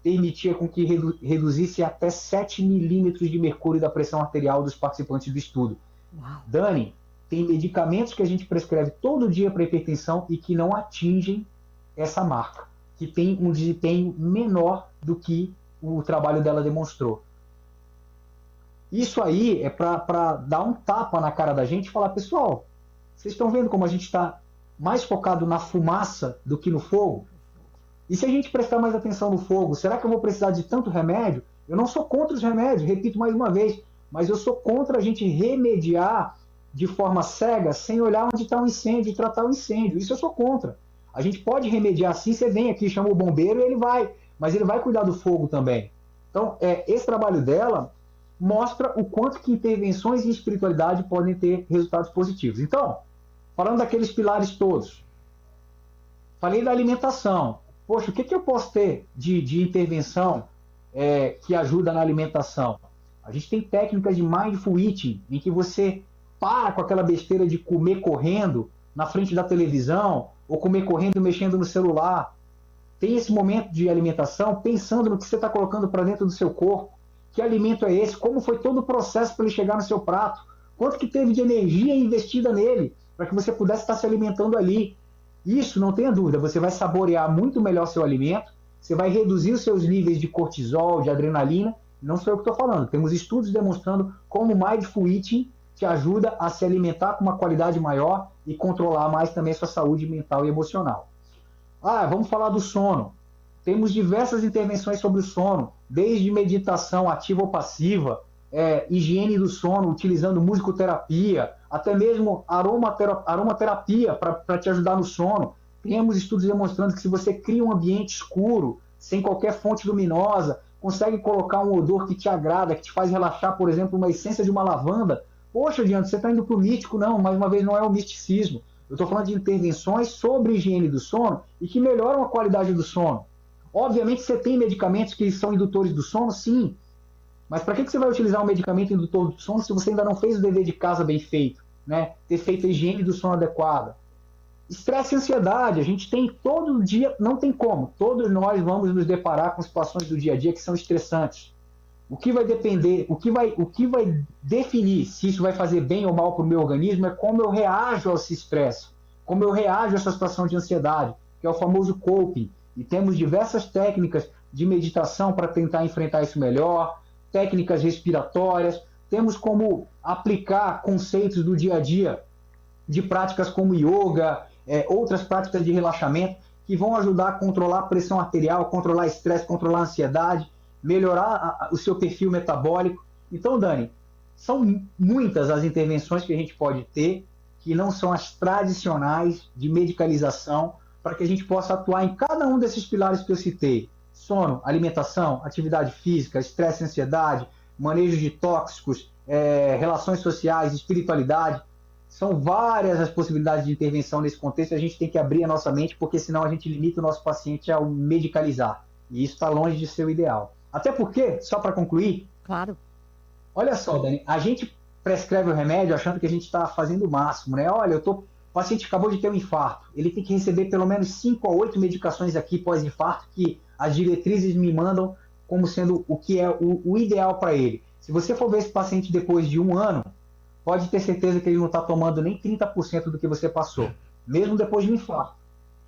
permitia com que reduzisse até 7 milímetros de mercúrio da pressão arterial dos participantes do estudo. Uau. Dani, tem medicamentos que a gente prescreve todo dia para hipertensão e que não atingem essa marca, que tem um desempenho menor do que o trabalho dela demonstrou. Isso aí é para dar um tapa na cara da gente e falar, pessoal, vocês estão vendo como a gente está mais focado na fumaça do que no fogo? E se a gente prestar mais atenção no fogo, será que eu vou precisar de tanto remédio? Eu não sou contra os remédios, repito mais uma vez, mas eu sou contra a gente remediar de forma cega, sem olhar onde está o incêndio e tratar o incêndio. Isso eu sou contra. A gente pode remediar sim, você vem aqui, chama o bombeiro e ele vai, mas ele vai cuidar do fogo também. Então, esse trabalho dela mostra o quanto que intervenções em espiritualidade podem ter resultados positivos. Então, falando daqueles pilares todos, falei da alimentação. Poxa, o que eu posso ter de intervenção que ajuda na alimentação? A gente tem técnicas de mindful eating, em que você para com aquela besteira de comer correndo na frente da televisão, ou comer correndo mexendo no celular. Tem esse momento de alimentação pensando no que você está colocando para dentro do seu corpo. Que alimento é esse? Como foi todo o processo para ele chegar no seu prato? Quanto que teve de energia investida nele para que você pudesse estar se alimentando ali? Isso, não tenha dúvida, você vai saborear muito melhor seu alimento, você vai reduzir os seus níveis de cortisol, de adrenalina. Não sou eu que estou falando. Temos estudos demonstrando como o mindful eating te ajuda a se alimentar com uma qualidade maior e controlar mais também sua saúde mental e emocional. Vamos falar do sono. Temos diversas intervenções sobre o sono, desde meditação ativa ou passiva, higiene do sono, utilizando musicoterapia, até mesmo aromaterapia para te ajudar no sono. Temos estudos demonstrando que se você cria um ambiente escuro, sem qualquer fonte luminosa, consegue colocar um odor que te agrada, que te faz relaxar, por exemplo, uma essência de uma lavanda. Poxa, Diante, você está indo para o místico? Não, mais uma vez, não é o misticismo. Eu estou falando de intervenções sobre higiene do sono e que melhoram a qualidade do sono. Obviamente, você tem medicamentos que são indutores do sono, sim. Mas para que você vai utilizar um medicamento indutor do sono se você ainda não fez o dever de casa bem feito? Né? Ter feito a higiene do sono adequada. Estresse e ansiedade, a gente tem todo dia, não tem como. Todos nós vamos nos deparar com situações do dia a dia que são estressantes. O que vai depender, o que vai definir se isso vai fazer bem ou mal para o meu organismo é como eu reajo a esse estresse, como eu reajo a essa situação de ansiedade, que é o famoso coping. E temos diversas técnicas de meditação para tentar enfrentar isso melhor, técnicas respiratórias, temos como aplicar conceitos do dia a dia de práticas como yoga, outras práticas de relaxamento que vão ajudar a controlar a pressão arterial, controlar estresse, controlar a ansiedade, melhorar o seu perfil metabólico. Então, Dani, são muitas as intervenções que a gente pode ter que não são as tradicionais de medicalização para que a gente possa atuar em cada um desses pilares que eu citei. Sono, alimentação, atividade física, estresse e ansiedade, manejo de tóxicos, relações sociais, espiritualidade. São várias as possibilidades de intervenção nesse contexto e a gente tem que abrir a nossa mente, porque senão a gente limita o nosso paciente ao medicalizar. E isso está longe de ser o ideal. Até porque, só para concluir, claro. Olha só, Dani, a gente prescreve o remédio achando que a gente está fazendo o máximo, né? Olha, o paciente acabou de ter um infarto, ele tem que receber pelo menos 5 a 8 medicações aqui pós-infarto que as diretrizes me mandam como sendo o que é o ideal para ele. Se você for ver esse paciente depois de 1 ano, pode ter certeza que ele não está tomando nem 30% do que você passou, mesmo depois de um infarto.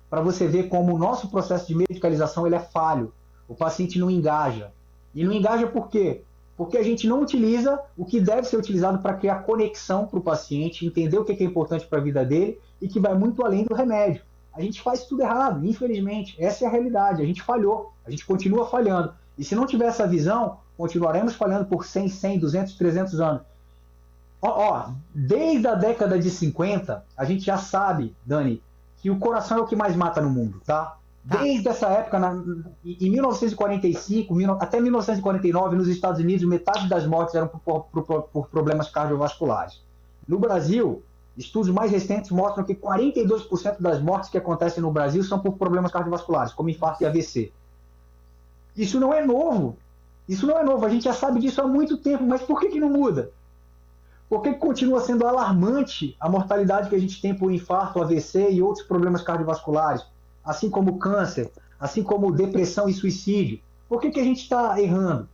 Para você ver como o nosso processo de medicalização ele é falho. O paciente não engaja. E não engaja por quê? Porque a gente não utiliza o que deve ser utilizado para criar conexão para o paciente, entender o que é importante para a vida dele e que vai muito além do remédio. A gente faz tudo errado, infelizmente. Essa é a realidade. A gente falhou. A gente continua falhando. E se não tiver essa visão, continuaremos falhando por 100, 200, 300 anos. Desde a década de 50, a gente já sabe, Dani, que o coração é o que mais mata no mundo, tá? Desde essa época, em 1945 até 1949, nos Estados Unidos, metade das mortes eram por problemas cardiovasculares. No Brasil, estudos mais recentes mostram que 42% das mortes que acontecem no Brasil são por problemas cardiovasculares, como infarto e AVC. Isso não é novo. Isso não é novo. A gente já sabe disso há muito tempo, mas por que não muda? Por que continua sendo alarmante a mortalidade que a gente tem por infarto, AVC e outros problemas cardiovasculares, assim como câncer, assim como depressão e suicídio? Por que a gente está errando?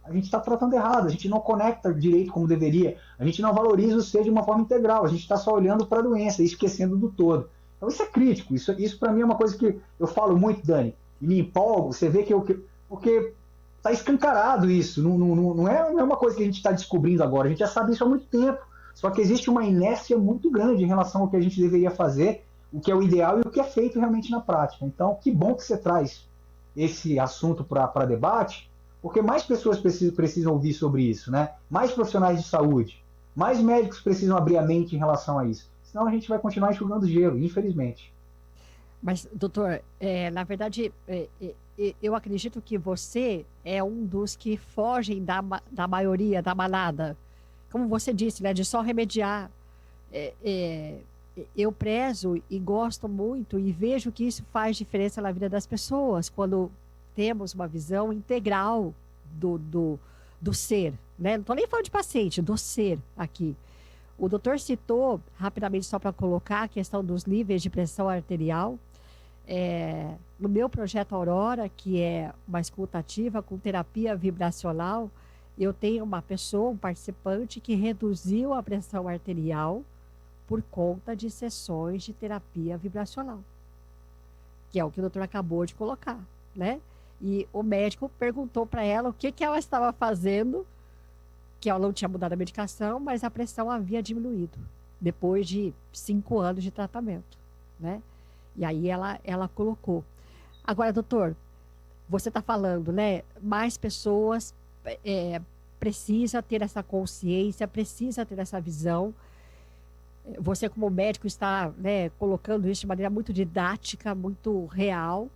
A gente está tratando errado, a gente não conecta direito como deveria, a gente não valoriza o ser de uma forma integral, a gente está só olhando para a doença e esquecendo do todo. Então isso é crítico, isso para mim é uma coisa que eu falo muito, Dani. e me empolgo, você vê que eu... Porque está escancarado isso, não é uma coisa que a gente está descobrindo agora, a gente já sabe isso há muito tempo, só que existe uma inércia muito grande em relação ao que a gente deveria fazer, o que é o ideal e o que é feito realmente na prática. Então, que bom que você traz esse assunto para debate, porque mais pessoas precisam ouvir sobre isso, né? Mais profissionais de saúde, mais médicos precisam abrir a mente em relação a isso. Senão a gente vai continuar enxugando gelo, infelizmente. Mas, doutor, na verdade, eu acredito que você é um dos que fogem da maioria, da manada. Como você disse, né, de só remediar. É, é, eu prezo e gosto muito e vejo que isso faz diferença na vida das pessoas quando temos uma visão integral do ser, né? Não estou nem falando de paciente, do ser aqui. O doutor citou, rapidamente, só para colocar, a questão dos níveis de pressão arterial. No meu projeto Aurora, que é uma escuta ativa com terapia vibracional, eu tenho uma pessoa, um participante, que reduziu a pressão arterial por conta de sessões de terapia vibracional, que é o que o doutor acabou de colocar, né? E o médico perguntou para ela o que ela estava fazendo, que ela não tinha mudado a medicação, mas a pressão havia diminuído, depois de 5 anos de tratamento, né? E aí ela colocou. Agora, doutor, você está falando, né? Mais pessoas precisa ter essa consciência, precisa ter essa visão. Você, como médico, está, né, colocando isso de maneira muito didática, muito real.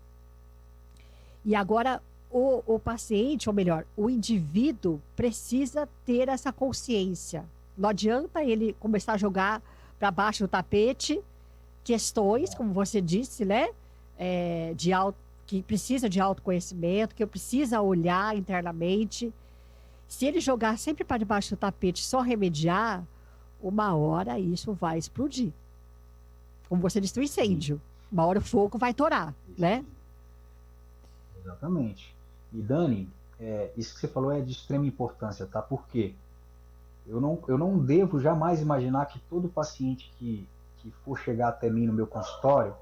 E agora o paciente, ou melhor, o indivíduo precisa ter essa consciência. Não adianta ele começar a jogar para baixo do tapete questões, como você disse, né? Que precisa de autoconhecimento, que eu precisa olhar internamente. Se ele jogar sempre para debaixo do tapete, só remediar, uma hora isso vai explodir. Como você disse, o incêndio. Uma hora o fogo vai torar, né? Exatamente. E Dani, isso que você falou é de extrema importância, tá? Por quê? Eu não devo jamais imaginar que todo paciente que for chegar até mim no meu consultório,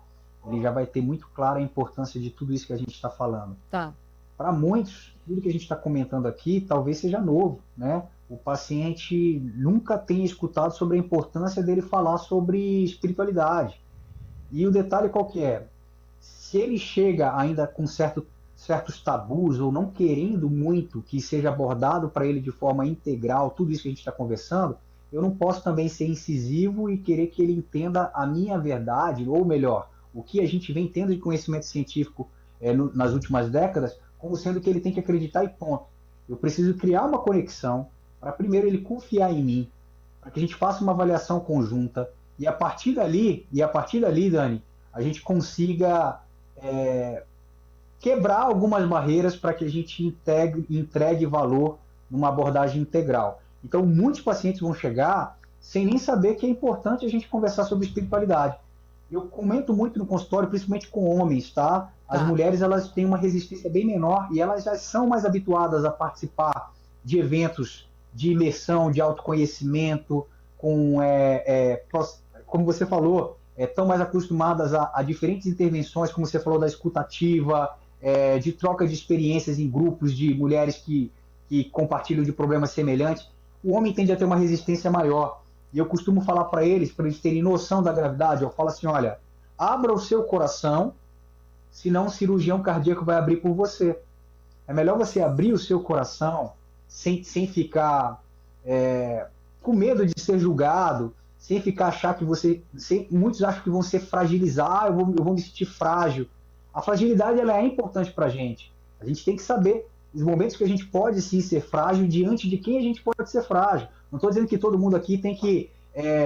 ele já vai ter muito clara a importância de tudo isso que a gente está falando. Tá. Para muitos, tudo que a gente está comentando aqui talvez seja novo, né? O paciente nunca tenha escutado sobre a importância dele falar sobre espiritualidade. E o detalhe qual que é? Se ele chega ainda com certos tabus ou não querendo muito que seja abordado para ele de forma integral tudo isso que a gente está conversando, eu não posso também ser incisivo e querer que ele entenda a minha verdade, ou melhor, o que a gente vem tendo de conhecimento científico nas últimas décadas, como sendo que ele tem que acreditar e ponto. Eu preciso criar uma conexão para primeiro ele confiar em mim, para que a gente faça uma avaliação conjunta e a partir dali, Dani, a gente consiga quebrar algumas barreiras para que a gente entregue valor numa abordagem integral. Então, muitos pacientes vão chegar sem nem saber que é importante a gente conversar sobre espiritualidade. Eu comento muito no consultório, principalmente com homens, tá? As mulheres, elas têm uma resistência bem menor e elas já são mais habituadas a participar de eventos de imersão, de autoconhecimento, como você falou, estão mais acostumadas a diferentes intervenções, como você falou, da escutativa, de troca de experiências em grupos de mulheres que compartilham de problemas semelhantes. O homem tende a ter uma resistência maior. E eu costumo falar para eles terem noção da gravidade, eu falo assim, olha, abra o seu coração, senão o cirurgião cardíaco vai abrir por você. É melhor você abrir o seu coração sem ficar com medo de ser julgado, sem ficar achar que muitos acham que vão ser fragilizados, eu vou me sentir frágil. A fragilidade ela é importante para a gente. A gente tem que saber os momentos que a gente pode sim ser frágil diante de quem a gente pode ser frágil. Não estou dizendo que todo mundo aqui tem que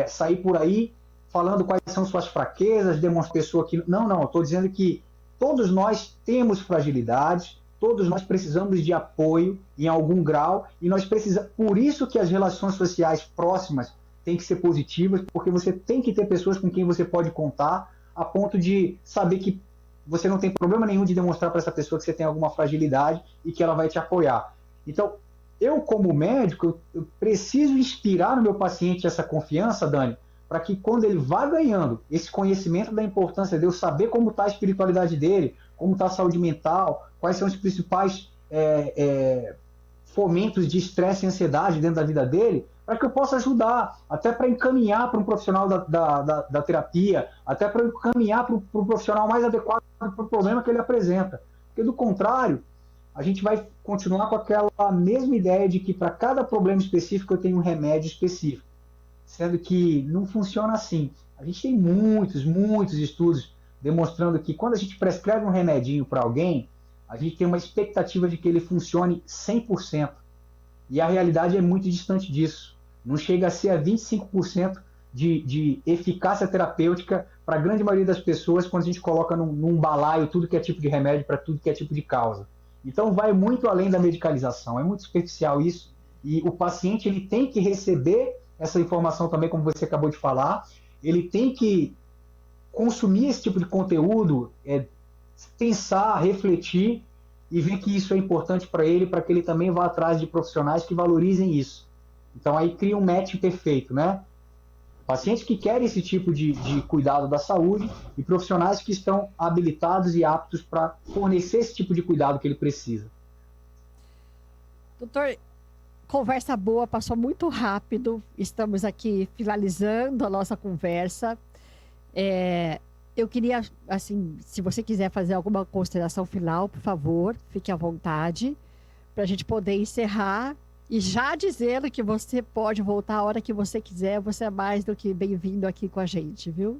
sair por aí falando quais são suas fraquezas, demonstrar pessoa que... Não. Estou dizendo que todos nós temos fragilidades, todos nós precisamos de apoio em algum grau e nós precisamos... Por isso que as relações sociais próximas têm que ser positivas, porque você tem que ter pessoas com quem você pode contar a ponto de saber que você não tem problema nenhum de demonstrar para essa pessoa que você tem alguma fragilidade e que ela vai te apoiar. Então, eu como médico, eu preciso inspirar no meu paciente essa confiança, Dani, para que quando ele vá ganhando esse conhecimento da importância de eu saber como está a espiritualidade dele, como está a saúde mental, quais são os principais fomentos de estresse e ansiedade dentro da vida dele, para que eu possa ajudar, até para encaminhar para um profissional da terapia, até para encaminhar para o profissional mais adequado para o problema que ele apresenta. Porque, do contrário, a gente vai continuar com aquela mesma ideia de que para cada problema específico eu tenho um remédio específico, sendo que não funciona assim. A gente tem muitos estudos demonstrando que quando a gente prescreve um remedinho para alguém, a gente tem uma expectativa de que ele funcione 100%. E a realidade é muito distante disso. Não chega a ser a 25% de eficácia terapêutica para a grande maioria das pessoas quando a gente coloca num balaio tudo que é tipo de remédio para tudo que é tipo de causa. Então vai muito além da medicalização, é muito superficial isso, e o paciente ele tem que receber essa informação também, como você acabou de falar, ele tem que consumir esse tipo de conteúdo, pensar, refletir e ver que isso é importante para ele, para que ele também vá atrás de profissionais que valorizem isso. Então aí cria um match perfeito, né? Pacientes que querem esse tipo de cuidado da saúde e profissionais que estão habilitados e aptos para fornecer esse tipo de cuidado que ele precisa. Doutor, conversa boa, passou muito rápido. Estamos aqui finalizando a nossa conversa. Eu queria, assim, se você quiser fazer alguma consideração final, por favor, fique à vontade, para a gente poder encerrar. E já dizendo que você pode voltar a hora que você quiser, você é mais do que bem-vindo aqui com a gente, viu?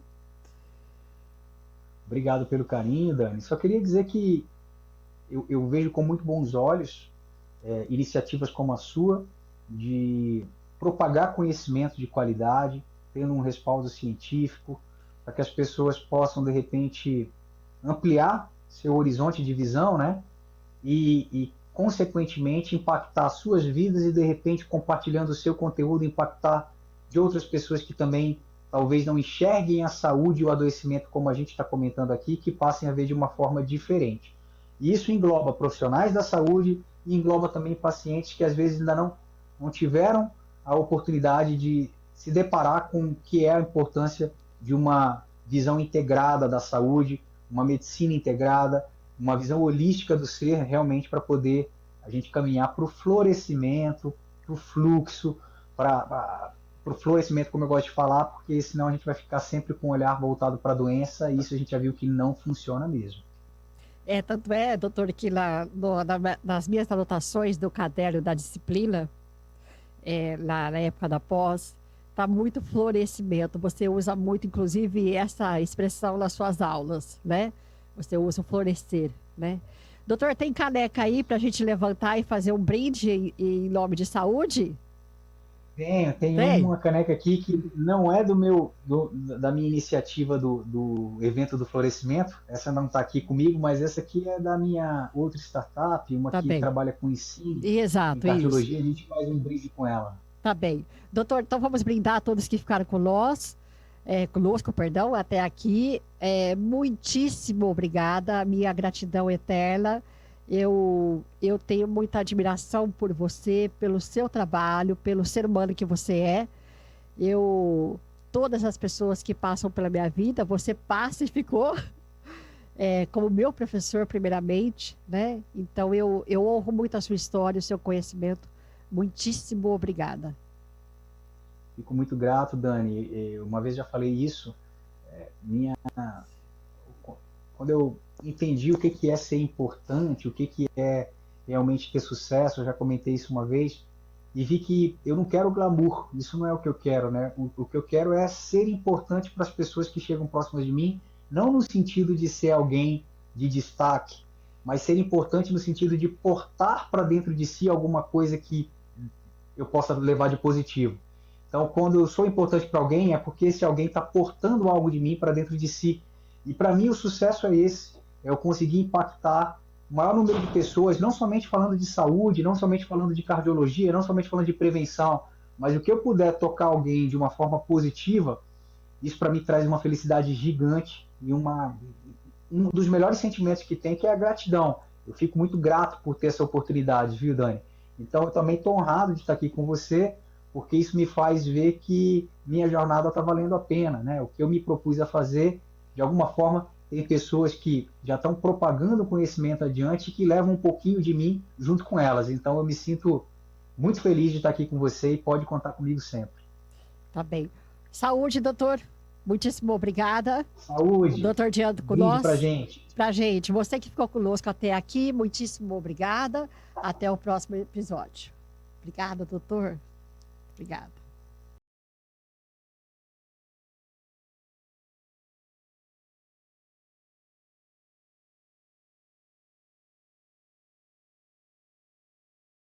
Obrigado pelo carinho, Dani. Só queria dizer que eu vejo com muito bons olhos iniciativas como a sua, de propagar conhecimento de qualidade, tendo um respaldo científico, para que as pessoas possam, de repente, ampliar seu horizonte de visão, né? E consequentemente, impactar suas vidas e, de repente, compartilhando o seu conteúdo, impactar de outras pessoas que também talvez não enxerguem a saúde e o adoecimento como a gente está comentando aqui, que passem a ver de uma forma diferente. E isso engloba profissionais da saúde e engloba também pacientes que às vezes ainda não tiveram a oportunidade de se deparar com o que é a importância de uma visão integrada da saúde, uma medicina integrada, uma visão holística do ser, realmente, para poder a gente caminhar para o florescimento, para o fluxo, para o florescimento, como eu gosto de falar, porque senão a gente vai ficar sempre com o olhar voltado para a doença, e isso a gente já viu que não funciona mesmo. Tanto é, doutor, que lá nas minhas anotações do caderno da disciplina, lá na época da pós, está muito florescimento. Você usa muito, inclusive, essa expressão nas suas aulas, né? Você usa o florescer, né? Doutor, tem caneca aí para a gente levantar e fazer um brinde em nome de saúde? Tem uma caneca aqui que não é da minha iniciativa do evento do florescimento. Essa não está aqui comigo, mas essa aqui é da minha outra startup, uma Tá que bem. trabalha com ensino, em Exato, isso. cardiologia. A gente faz um brinde com ela. Tá bem. Doutor, então vamos brindar a todos que ficaram conosco, perdão, até aqui. Muitíssimo obrigada, minha gratidão eterna. Eu tenho muita admiração por você, pelo seu trabalho, pelo ser humano que você é. Todas as pessoas que passam pela minha vida, você passa e ficou como meu professor, primeiramente, né? Então eu honro muito a sua história, o seu conhecimento. Muitíssimo obrigada. Fico muito grato, Dani. Uma vez já falei isso. Quando eu entendi o que é ser importante, o que é realmente ter sucesso, eu já comentei isso uma vez, e vi que eu não quero glamour, isso não é o que eu quero, né? O que eu quero é ser importante para as pessoas que chegam próximas de mim, não no sentido de ser alguém de destaque, mas ser importante no sentido de portar para dentro de si alguma coisa que eu possa levar de positivo. Então, quando eu sou importante para alguém, é porque esse alguém está portando algo de mim para dentro de si. E para mim o sucesso é esse, é eu conseguir impactar o maior número de pessoas, não somente falando de saúde, não somente falando de cardiologia, não somente falando de prevenção, mas o que eu puder tocar alguém de uma forma positiva, isso para mim traz uma felicidade gigante e um dos melhores sentimentos que tem, que é a gratidão. Eu fico muito grato por ter essa oportunidade, viu, Dani? Então eu também estou honrado de estar aqui com você, porque isso me faz ver que minha jornada está valendo a pena, né? O que eu me propus a fazer, de alguma forma, tem pessoas que já estão propagando o conhecimento adiante e que levam um pouquinho de mim junto com elas. Então eu me sinto muito feliz de estar aqui com você e pode contar comigo sempre. Tá bem. Saúde, doutor. Muitíssimo obrigada. Saúde. Doutor Diante Um com brinde pra nós. gente. Pra gente. Você que ficou conosco até aqui, muitíssimo obrigada. Até o próximo episódio. Obrigada, doutor. Obrigada.